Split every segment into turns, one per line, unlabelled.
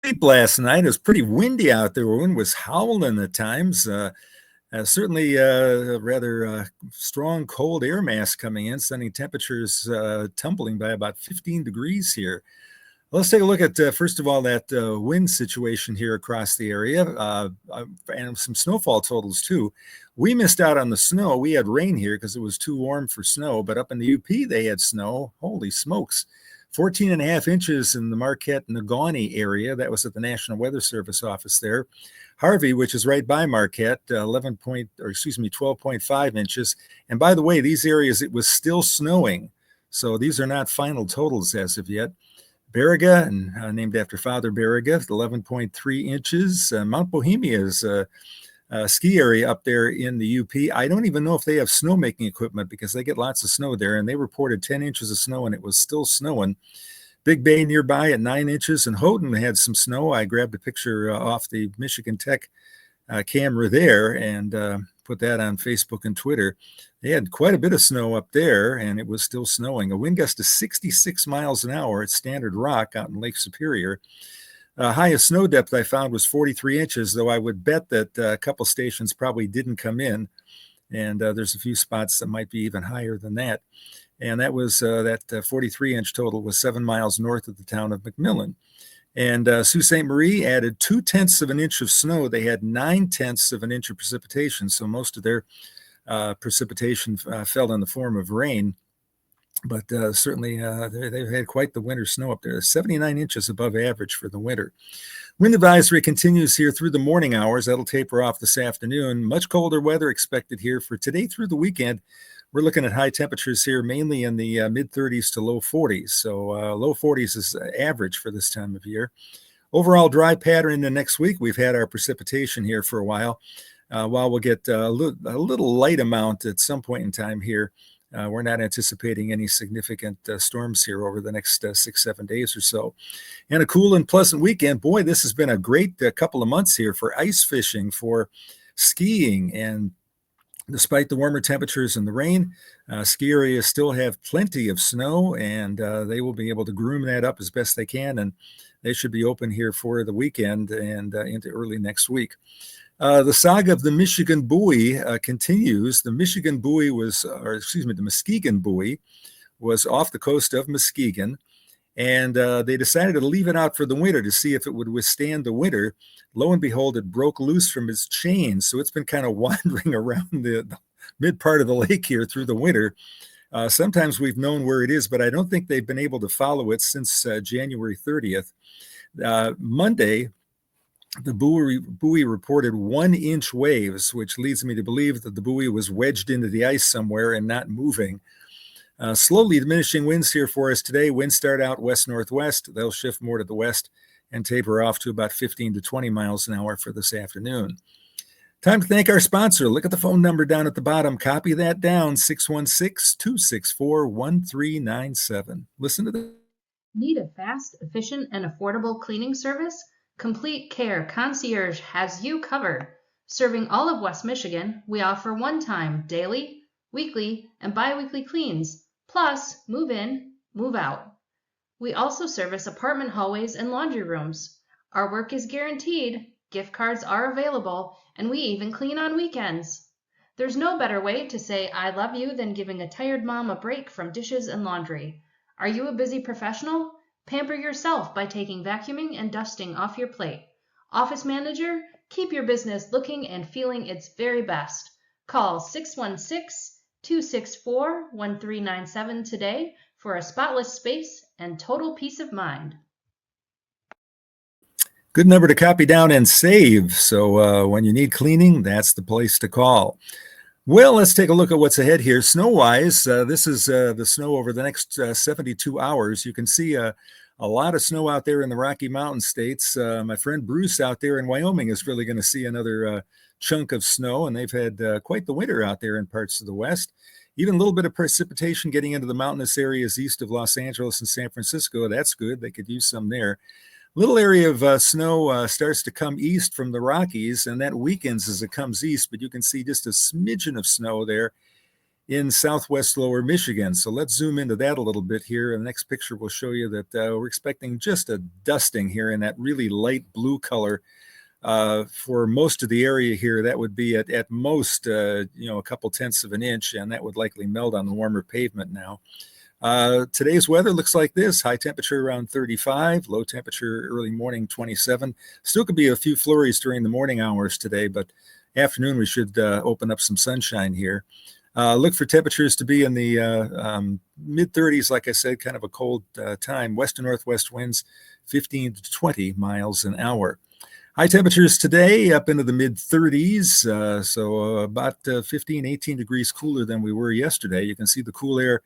Sleep last night. It was pretty windy out there. Wind was howling at times. Certainly a rather strong cold air mass coming in, sending temperatures tumbling by about 15 degrees here. Let's take a look at, first of all, that wind situation here across the area and some snowfall totals, too. We missed out on the snow. We had rain here because it was too warm for snow, but up in the UP, they had snow. Holy smokes. 14 and a half inches in the Marquette-Negaunee area. That was at the National Weather Service office there. Harvey, which is right by Marquette, 12.5 inches. And by the way, these areas, it was still snowing. So these are not final totals as of yet. Baraga, and named after Father Baraga, 11.3 inches. Mount Bohemia's ski area up there in the UP. I don't even know if they have snowmaking equipment because they get lots of snow there, and they reported 10 inches of snow, and it was still snowing. Big Bay nearby at 9 inches, and Houghton had some snow. I grabbed a picture off the Michigan Tech camera there and put that on Facebook and Twitter. They had quite a bit of snow up there, and it was still snowing. A wind gust of 66 miles an hour at Standard Rock out in Lake Superior. Highest snow depth I found was 43 inches, though I would bet that a couple stations probably didn't come in, and there's a few spots that might be even higher than that. And that was that 43-inch total was 7 miles north of the town of McMillan. And Sault Ste. Marie added 0.2 of an inch of snow. They had 0.9 of an inch of precipitation, so most of their precipitation fell in the form of rain. But certainly they've had quite the winter snow up there. 79 inches above average for the winter. Wind advisory continues here through the morning hours. That'll taper off this afternoon. Much colder weather expected here for today through the weekend. We're looking at high temperatures here, mainly in the mid-30s to low 40s. So low 40s is average for this time of year. Overall dry pattern in the next week. We've had our precipitation here for a while. While we'll get a little light amount at some point in time here, we're not anticipating any significant storms here over the next 6-7 days or so. And a cool and pleasant weekend. Boy, this has been a great couple of months here for ice fishing, for skiing. And despite the warmer temperatures and the rain, ski areas still have plenty of snow, and they will be able to groom that up as best they can. And they should be open here for the weekend and into early next week. The saga of the Michigan buoy continues. The Muskegon buoy was off the coast of Muskegon, and they decided to leave it out for the winter to see if it would withstand the winter. Lo and behold, it broke loose from its chain, so it's been kind of wandering around the mid part of the lake here through the winter. Sometimes we've known where it is, but I don't think they've been able to follow it since January 30th. Monday, the buoy reported 1-inch waves, which leads me to believe that the buoy was wedged into the ice somewhere and not moving. Slowly diminishing winds here for us today. Winds start out west-northwest. They'll shift more to the west and taper off to about 15 to 20 miles an hour for this afternoon. Time to thank our sponsor. Look at the phone number down at the bottom. Copy that down, 616-264-1397. Listen to this.
Need a fast, efficient, and affordable cleaning service? Complete Care Concierge has you covered. Serving all of West Michigan, we offer one-time, daily, weekly, and bi-weekly cleans, plus move in, move out. We also service apartment hallways and laundry rooms. Our work is guaranteed, gift cards are available, and we even clean on weekends. There's no better way to say I love you than giving a tired mom a break from dishes and laundry. Are you a busy professional? Pamper yourself by taking vacuuming and dusting off your plate. Office manager, keep your business looking and feeling its very best. Call 616-264-1397 today for a spotless space and total peace of mind.
Good number to copy down and save. So when you need cleaning, that's the place to call. Well, let's take a look at what's ahead here. Snow-wise, this is the snow over the next 72 hours. You can see a lot of snow out there in the Rocky Mountain states. My friend Bruce out there in Wyoming is really going to see another chunk of snow, and they've had quite the winter out there in parts of the West. Even a little bit of precipitation getting into the mountainous areas east of Los Angeles and San Francisco. That's good. They could use some there. Little area of snow starts to come east from the Rockies, and that weakens as it comes east, but you can see just a smidgen of snow there in southwest lower Michigan. So let's zoom into that a little bit here. And the next picture will show you that we're expecting just a dusting here in that really light blue color. For most of the area here, that would be at most, a couple tenths of an inch, and that would likely melt on the warmer pavement now. Today's weather looks like this: high temperature around 35, low temperature early morning 27. Still could be a few flurries during the morning hours today, but afternoon we should open up some sunshine here. Look for temperatures to be in the mid 30s, like I said, kind of a cold time. West to northwest winds 15 to 20 miles an hour. High temperatures today up into the mid 30s, so about 15, 18 degrees cooler than we were yesterday. You can see the cool air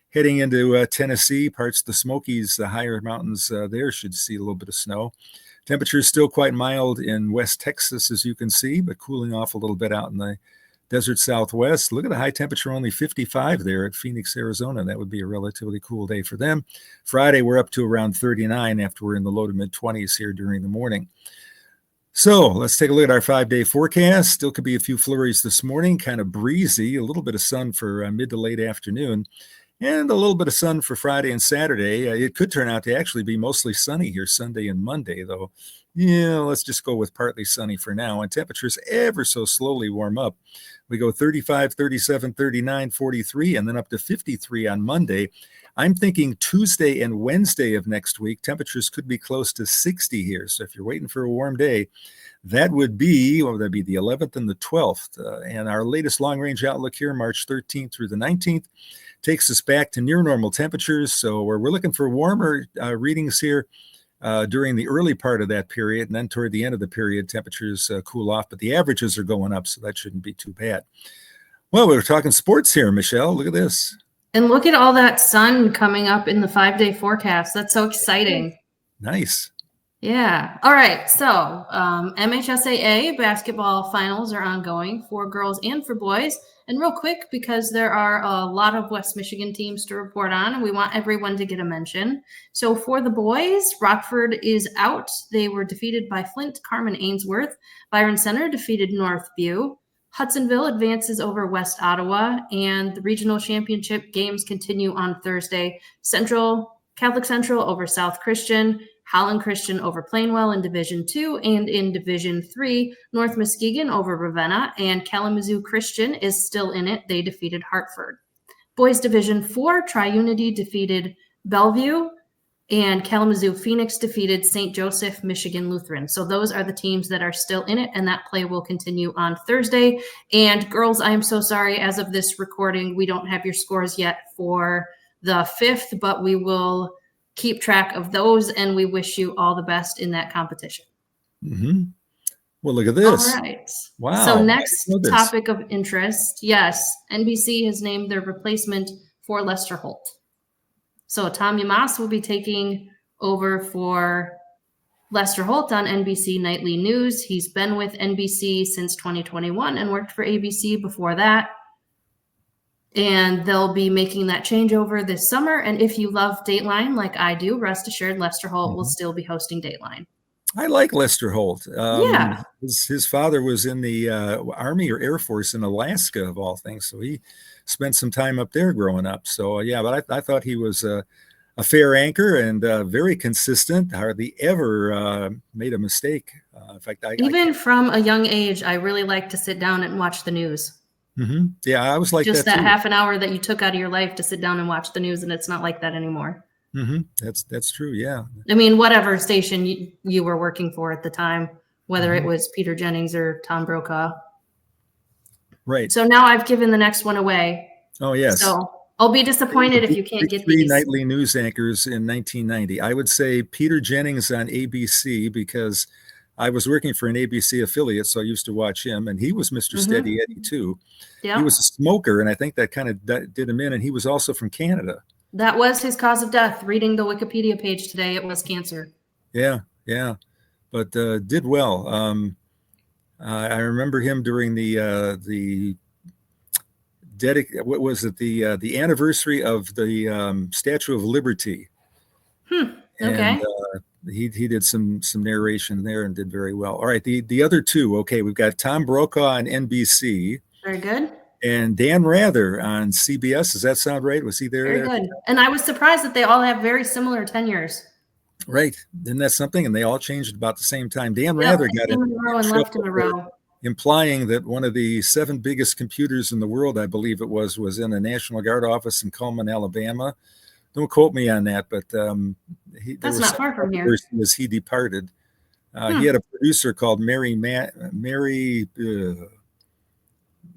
heading into Tennessee, parts of the Smokies, the higher mountains there should see a little bit of snow. Temperatures still quite mild in West Texas, as you can see, but cooling off a little bit out in the desert Southwest. Look at the high temperature, only 55 there at Phoenix, Arizona. That would be a relatively cool day for them. Friday, we're up to around 39 after we're in the low to mid 20s here during the morning. So let's take a look at our 5-day forecast. Still could be a few flurries this morning, kind of breezy, a little bit of sun for mid to late afternoon, and a little bit of sun for Friday and Saturday. It could turn out to actually be mostly sunny here Sunday and Monday, though. Yeah, let's just go with partly sunny for now. And temperatures ever so slowly warm up. We go 35, 37, 39, 43, and then up to 53 on Monday. I'm thinking Tuesday and Wednesday of next week, temperatures could be close to 60 here. So if you're waiting for a warm day, that would be, that'd be the 11th and the 12th. And our latest long-range outlook here, March 13th through the 19th, takes us back to near normal temperatures. So we're looking for warmer readings here during the early part of that period. And then toward the end of the period, temperatures cool off. But the averages are going up, so that shouldn't be too bad. Well, we're talking sports here, Michelle. Look at this.
And look at all that sun coming up in the 5-day forecast. That's so exciting.
Nice.
Yeah. All right. So MHSAA basketball finals are ongoing for girls and for boys. And real quick, because there are a lot of West Michigan teams to report on, and we want everyone to get a mention. So for the boys, Rockford is out. They were defeated by Flint, Carmen Ainsworth. Byron Center defeated Northview. Hudsonville advances over West Ottawa, and the regional championship games continue on Thursday. Catholic Central over South Christian, Holland Christian over Plainwell in Division 2, and in Division 3, North Muskegon over Ravenna, and Kalamazoo Christian is still in it. They defeated Hartford. Boys Division 4, Tri-Unity defeated Bellevue, and Kalamazoo Phoenix defeated St. Joseph Michigan Lutheran. So those are the teams that are still in it, and that play will continue on Thursday. And girls, I am so sorry. As of this recording, we don't have your scores yet for the 5th, but we will keep track of those, and we wish you all the best in that competition.
Mm-hmm. Well, look at this.
All right.
Wow.
So next topic of interest. Yes, NBC has named their replacement for Lester Holt. So Tom Yamas will be taking over for Lester Holt on NBC Nightly News. He's been with NBC since 2021 and worked for ABC before that. And they'll be making that changeover this summer. And if you love Dateline like I do, rest assured Lester Holt will still be hosting Dateline.
I like Lester Holt.
Yeah.
His father was in the Army or Air Force in Alaska, of all things. So he spent some time up there growing up. So, yeah, but I thought he was a fair anchor and very consistent, hardly ever made a mistake. In fact,
even from a young age, I really like to sit down and watch the news.
Mm-hmm. Yeah, I was like
just that
too.
Half an hour that you took out of your life to sit down and watch the news, and it's not like that anymore.
Mm-hmm. That's true. Yeah.
I mean, whatever station you were working for at the time, whether it was Peter Jennings or Tom Brokaw.
Right.
So now I've given the next one away.
Oh, yes.
So I'll be disappointed if you can't get
three
these.
Nightly news anchors in 1990. I would say Peter Jennings on ABC, because I was working for an ABC affiliate, so I used to watch him, and he was Mr. Steady Eddie too.
Yeah.
He was a smoker, and I think that kind of did him in, and he was also from Canada.
That was his cause of death. Reading the Wikipedia page today, it was cancer.
Yeah, but did well. I remember him during the anniversary of the Statue of Liberty.
Okay.
And he did some narration there and did very well. All right, the other two. Okay, we've got Tom Brokaw on NBC.
Very good.
And Dan Rather on CBS. Does that sound right? Was he there?
Very good. And I was surprised that they all have very similar tenures.
Right. Isn't that something? And they all changed at about the same time. Dan
Yeah,
Rather got
in a row and left in a row.
implying that one of the 7 biggest computers in the world, I believe it was in a National Guard office in Cullman, Alabama. Don't quote me on that, but
That's not far from here.
As he departed, he had a producer called Mary, not Mary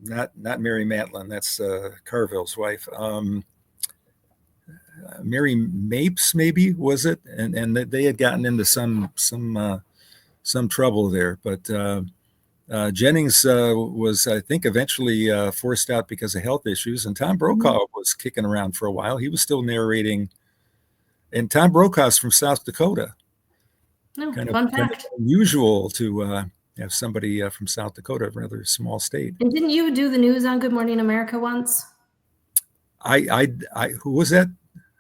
Matlin. That's Carville's wife. Mary Mapes, maybe was it? And they had gotten into some trouble there, but Jennings was, I think, eventually forced out because of health issues, and Tom Brokaw was kicking around for a while. He was still narrating, and Tom Brokaw's from South Dakota.
No, fun fact.
Unusual to have somebody from South Dakota, a rather small state.
And didn't you do the news on Good Morning America once?
Who was that?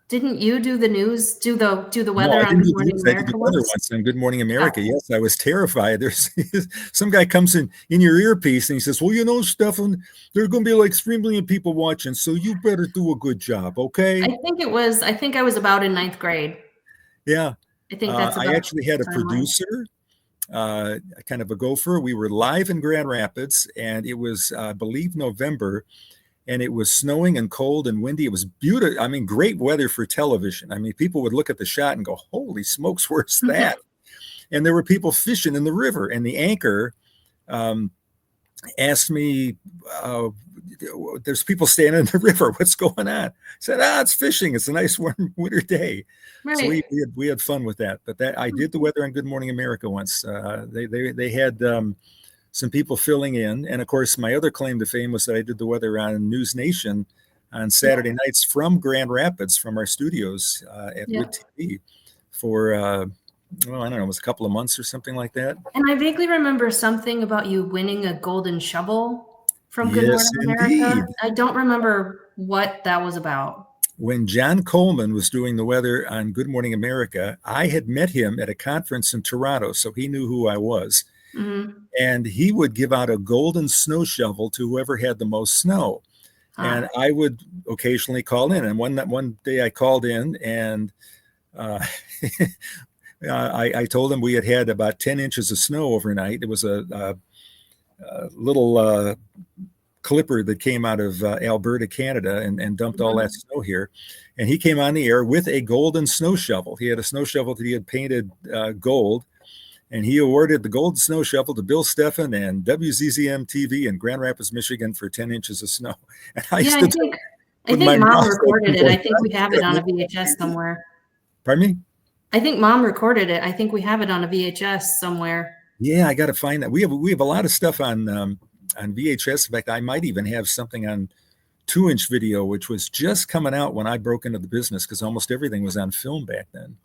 Didn't you do the news, do the weather on Good Morning America?
I did the weather once on Good Morning America. Yes, I was terrified. There's some guy comes in your earpiece and he says, "Well, you know, Steffen, there are going to be like 3 million people watching, so you better do a good job, okay?" I
think I was about in 9th grade.
Yeah.
I think that's
I actually had a producer, kind of a gopher. We were live in Grand Rapids, and it was, I believe, November. And it was snowing and cold and windy. It was beautiful. I mean, great weather for television. I mean, people would look at the shot and go, "Holy smokes, where's that?" And there were people fishing in the river. And the anchor asked me, "There's people standing in the river. What's going on?" I said, "It's fishing. It's a nice warm winter day." Right. So we had fun with that. But I did the weather on Good Morning America once. They had some people filling in. And of course, my other claim to fame was that I did the weather on News Nation on Saturday nights from Grand Rapids, from our studios at Wood TV for, I don't know, it was a couple of months or something like that.
And I vaguely remember something about you winning a golden shovel from Good Morning America. Indeed. I don't remember what that was about.
When John Coleman was doing the weather on Good Morning America, I had met him at a conference in Toronto, so he knew who I was. Mm-hmm. And he would give out a golden snow shovel to whoever had the most snow. And I would occasionally call in. And one day I called in, and I told him we had about 10 inches of snow overnight. It was a little clipper that came out of Alberta, Canada, and dumped all that snow here. And he came on the air with a golden snow shovel. He had a snow shovel that he had painted gold. And he awarded the Golden Snow Shovel to Bill Steffen and WZZM TV in Grand Rapids, Michigan for 10 inches of snow. And I think
Mom recorded it. I think we have it on a VHS somewhere.
Pardon me?
I think Mom recorded it. I think we have it on a VHS somewhere.
Yeah, I got to find that. We have a lot of stuff on VHS. In fact, I might even have something on 2-inch video, which was just coming out when I broke into the business, because almost everything was on film back then.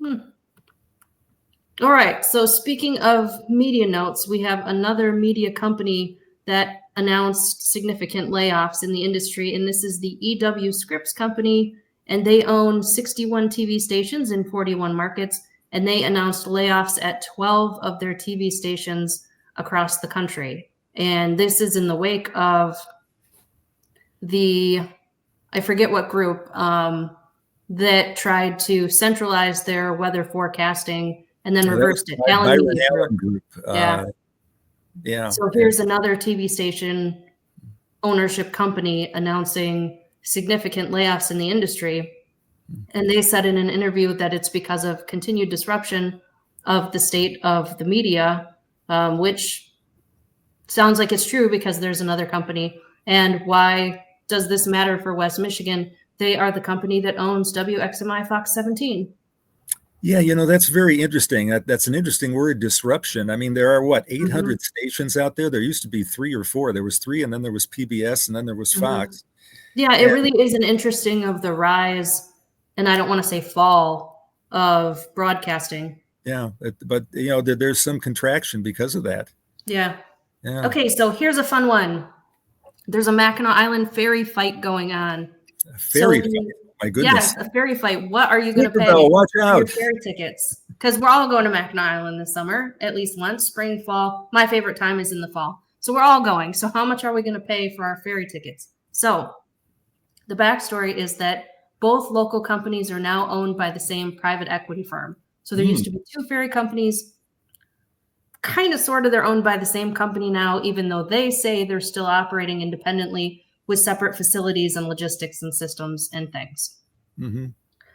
All right. So speaking of media notes, we have another media company that announced significant layoffs in the industry, and this is the EW Scripps Company, and they own 61 TV stations in 41 markets, and they announced layoffs at 12 of their TV stations across the country. And this is in the wake of I forget what group, that tried to centralize their weather forecasting and then reversed it.
Allen Group.
Yeah. So here's another TV station ownership company announcing significant layoffs in the industry. And they said in an interview that it's because of continued disruption of the state of the media, which sounds like it's true because there's another company. And why does this matter for West Michigan? They are the company that owns WXMI Fox 17.
Yeah, that's very interesting. That's an interesting word, disruption. I mean, there are 800 stations out there. There used to be 3 or 4. There was 3, and then there was PBS, and then there was Fox.
Yeah, it really is an interesting of the rise, and I don't want to say fall, of broadcasting.
Yeah, but there's some contraction because of that.
Yeah. Okay, so here's a fun one. There's a Mackinac Island ferry fight going on.
A ferry fight? My goodness.
Yes, a ferry fight. What are you going to pay
watch out.
for ferry tickets? Because we're all going to Mackinac Island this summer, at least once, spring, fall. My favorite time is in the fall. So we're all going. So how much are we going to pay for our ferry tickets? So the backstory is that both local companies are now owned by the same private equity firm. So there used to be two ferry companies. Kind of sort of they're owned by the same company now, even though they say they're still operating independently with separate facilities and logistics and systems and things.
Mm-hmm.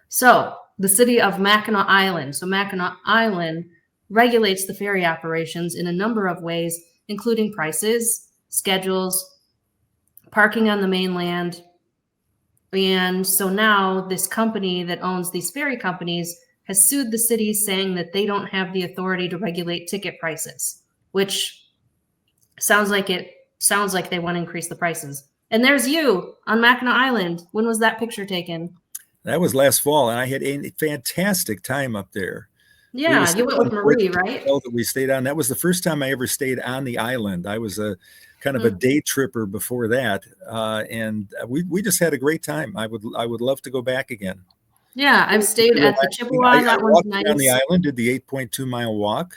So the city of Mackinac Island. So Mackinac Island regulates the ferry operations in a number of ways, including prices, schedules, parking on the mainland. And so now this company that owns these ferry companies has sued the city, saying that they don't have the authority to regulate ticket prices, which sounds like they want to increase the prices. And there's you on Mackinac Island. When was that picture taken?
That was last fall, and I had a fantastic time up there.
Yeah, you went with Marie, right?
That we stayed on. That was the first time I ever stayed on the island. I was a kind of a day tripper before that, and we just had a great time. I would love to go back again.
Yeah, I've stayed at the Chippewa. That one's nice.
On the island, did the 8.2-mile walk.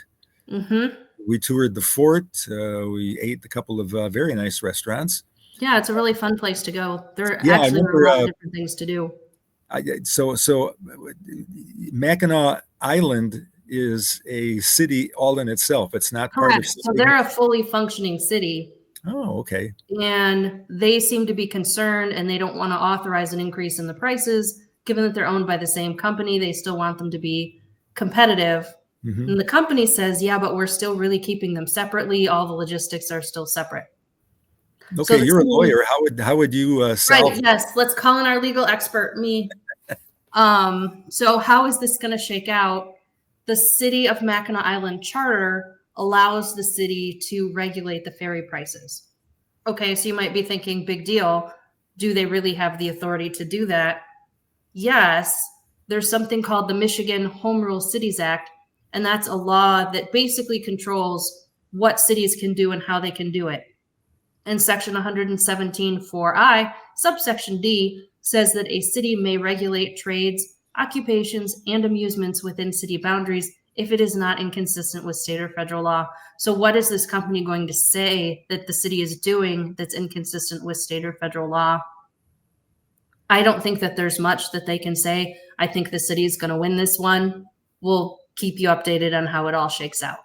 Mm-hmm.
We toured the fort. We ate a couple of very nice restaurants.
Yeah, it's a really fun place to go. There are a lot of different things to do.
So Mackinac Island is a city all in itself. It's not
correct.
Part of
so they're a fully functioning city.
Oh, okay.
And they seem to be concerned, and they don't want to authorize an increase in the prices. Given that they're owned by the same company, they still want them to be competitive. Mm-hmm. And the company says, yeah, but we're still really keeping them separately. All the logistics are still separate.
Okay, so you're a lawyer. How would you solve?
Right, yes. Let's call in our legal expert, me. So how is this going to shake out? The city of Mackinac Island charter allows the city to regulate the ferry prices. Okay, so you might be thinking, big deal. Do they really have the authority to do that? Yes, there's something called the Michigan Home Rule Cities Act, and that's a law that basically controls what cities can do and how they can do it. And Section 117(4)(I), subsection D, says that a city may regulate trades, occupations, and amusements within city boundaries if it is not inconsistent with state or federal law. So what is this company going to say that the city is doing that's inconsistent with state or federal law? I don't think that there's much that they can say. I think the city is going to win this one. We'll keep you updated on how it all shakes out.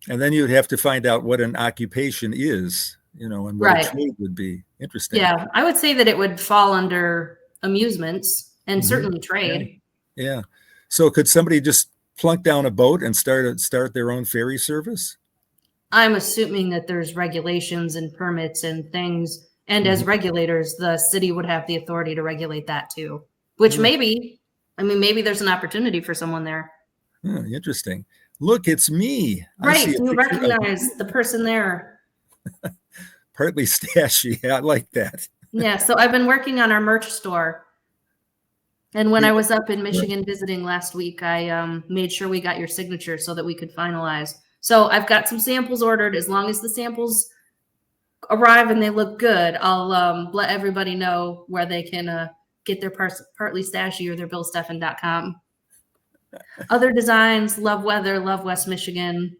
And then you'd have to find out what an occupation is, and what a trade would be. Interesting.
Yeah, I would say that it would fall under amusements and certainly trade.
Yeah. So could somebody just plunk down a boat and start their own ferry service?
I'm assuming that there's regulations and permits and things. And as regulators, the city would have the authority to regulate that too, which maybe there's an opportunity for someone there.
Oh, interesting. Look, it's me.
Right. You recognize the person there.
Partly stashy. I like that.
Yeah. So I've been working on our merch store. And when I was up in Michigan visiting last week, I made sure we got your signature so that we could finalize. So I've got some samples ordered. As long as the samples arrive and they look good, I'll let everybody know where they can get their partly stashy or their BillSteffen.com. Other designs, love weather, love West Michigan.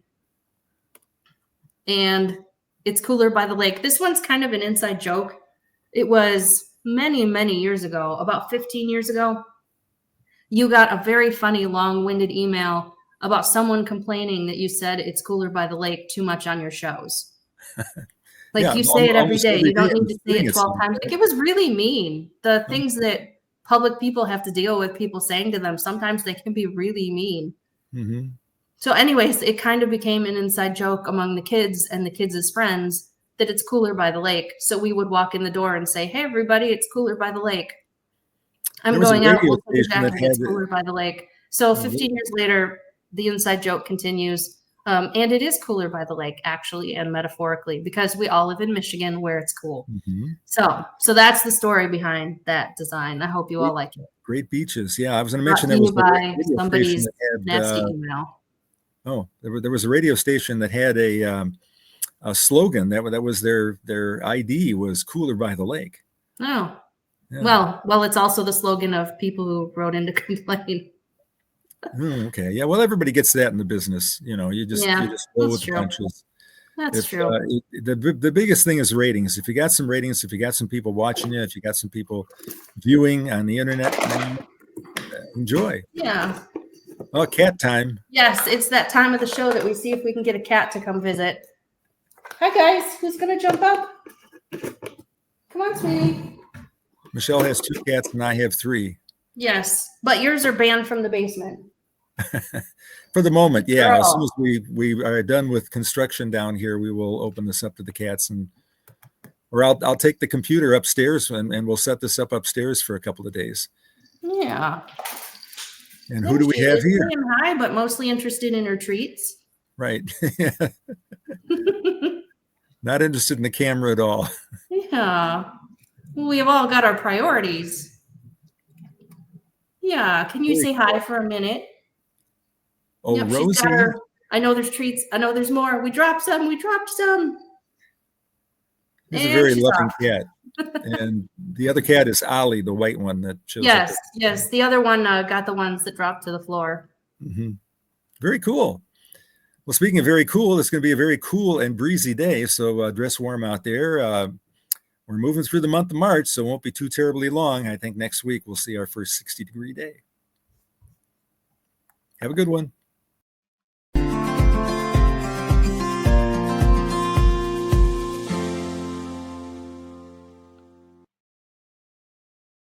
And it's cooler by the lake. This one's kind of an inside joke. It was many, many years ago, about 15 years ago. You got a very funny, long-winded email about someone complaining that you said it's cooler by the lake too much on your shows. Like you say it every day. You don't need to say it 12 times. Like it was really mean. The things that public people have to deal with people saying to them, sometimes they can be really mean. Mm-hmm. So anyways, it kind of became an inside joke among the kids and the kids' friends that it's cooler by the lake. So we would walk in the door and say, hey, everybody, it's cooler by the lake. I'm going out. We'll take a jacket. It's cooler by the lake. So 15 years later, the inside joke continues. And it is cooler by the lake, actually, and metaphorically, because we all live in Michigan where it's cool. Mm-hmm. So that's the story behind that design. I hope you all like it.
Great beaches. Yeah, I was going to mention there was
by somebody's nasty email.
Oh, there was a radio station that had a slogan that was their ID was cooler by the lake.
Oh, yeah. Well, it's also the slogan of people who wrote in to complain.
Okay. Yeah. Well, everybody gets that in the business. You just roll with the punches.
That's
If
true.
the biggest thing is ratings. If you got some ratings, if you got some people watching you, if you got some people viewing on the internet, then enjoy.
Yeah.
Oh, cat time.
Yes, it's that time of the show that we see if we can get a cat to come visit. Hi, guys. Who's going to jump up? Come on, sweetie.
Michelle has 2 cats and I have 3.
Yes, but yours are banned from the basement.
For the moment, yeah. As soon
Girl.
as we are done with construction down here, we will open this up to the cats, or I'll take the computer upstairs and we'll set this up upstairs for a couple of days.
Yeah.
And who do we
She
have
is
here?
saying hi, but mostly interested in her treats.
Right. Not interested in the camera at all.
Yeah. We've all got our priorities. Yeah. Can you say hi for a minute?
Oh,
Yep, she's
Rosie.
got her. I know there's treats. I know there's more. We dropped some. We dropped some.
He's a
And
very
she's
loving
off.
cat. And the other cat is Ollie, the white one that shows
Yes,
up.
yes. The other one got the ones that dropped to the floor.
Mm-hmm. Very cool. Well, speaking of very cool, it's going to be a very cool and breezy day. So dress warm out there. We're moving through the month of March, so it won't be too terribly long. I think next week we'll see our first 60-degree day. Have a good one.